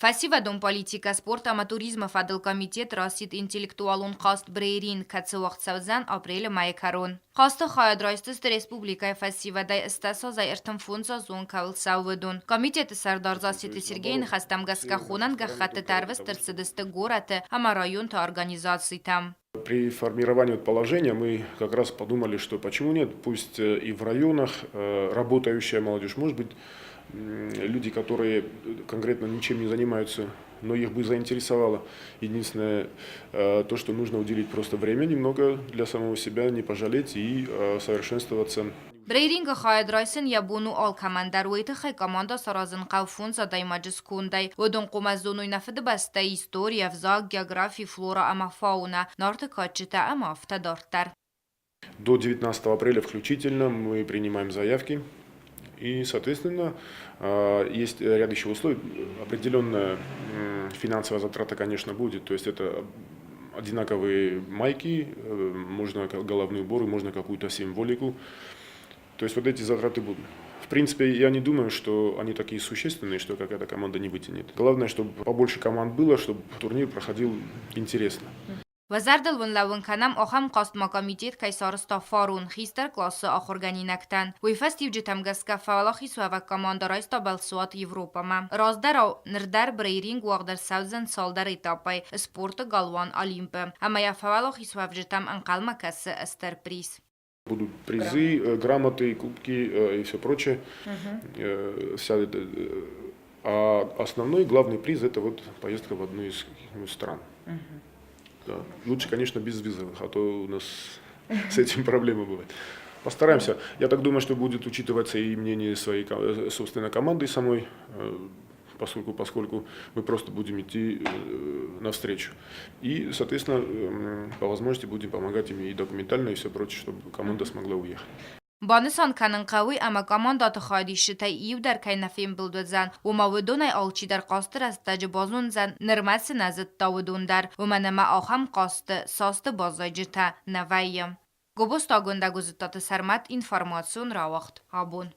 Фасивадун политика спорт ама туризма фадл комитет расид интеллектуалун қаст брейрин кацуақ саузан апрель майкарун. Қасты хаяд райстыст республикай фасивадай истасазай иртым фунза зон кавыл саувадун. Комитет сардарза сети Сергейн хастам гаска хунан гахаты тарвыс тырсыдысты гораты ама район та организации там. При формировании положения мы как раз подумали, что почему нет, пусть и в районах работающая молодежь, может быть, люди, которые конкретно ничем не занимаются, но их бы заинтересовало. Единственное, то, что нужно уделить просто время немного для самого себя, не пожалеть и совершенствоваться. Брейринга хаяд райсын ябуну ал командар уйты хай команда саразын қауфун задай маджис кундай. Удун қумазуну нафыды баста история, взаг, география, флора, ама фауна, нарты качета, ама автодортар. До 19 апреля включительно мы принимаем заявки. И, соответственно, есть ряд еще условий. Определенная финансовая затрата, конечно, будет. То есть это одинаковые майки, можно головные уборы, можно какую-то символику. То есть вот эти затраты будут. В принципе, я не думаю, что они такие существенные, что какая-то команда не вытянет. Главное, чтобы побольше команд было, чтобы турнир проходил интересно. Вазардал вон лавун канам ахам қастма комитет кайсарыста фарун хистер классы ахургани нактан. Уйфастив житам гаска фавалахи суава команда райста балсуат Европама. Раздарау нирдар брейринг вағдар саузен салдар этапай спорта галван олимпы. Ама я фавалахи суав житам анқалма кассы эстер приз. Будут призы, грамоты, кубки и все прочее. А основной главный приз это вот поездка в одну из стран. Да. Лучше, конечно, без визовых, а то у нас с этим проблемы бывают. Постараемся. Я так думаю, что будет учитываться и мнение своей собственной команды самой, поскольку мы просто будем идти навстречу. И, соответственно, по возможности будем помогать им и документально, и все прочее, чтобы команда смогла уехать. Банысан канын қауи ама командаты хайди шитай ив дар кай нафим билдудзан. Ума видунай алчи дар қастыр аз тажы базун зан нырмасы назыт тавудун дар. Ума нама ахам қасты састы базай жита навайым. Губуста гунда гузытаты сармат информацион равахт. Абун.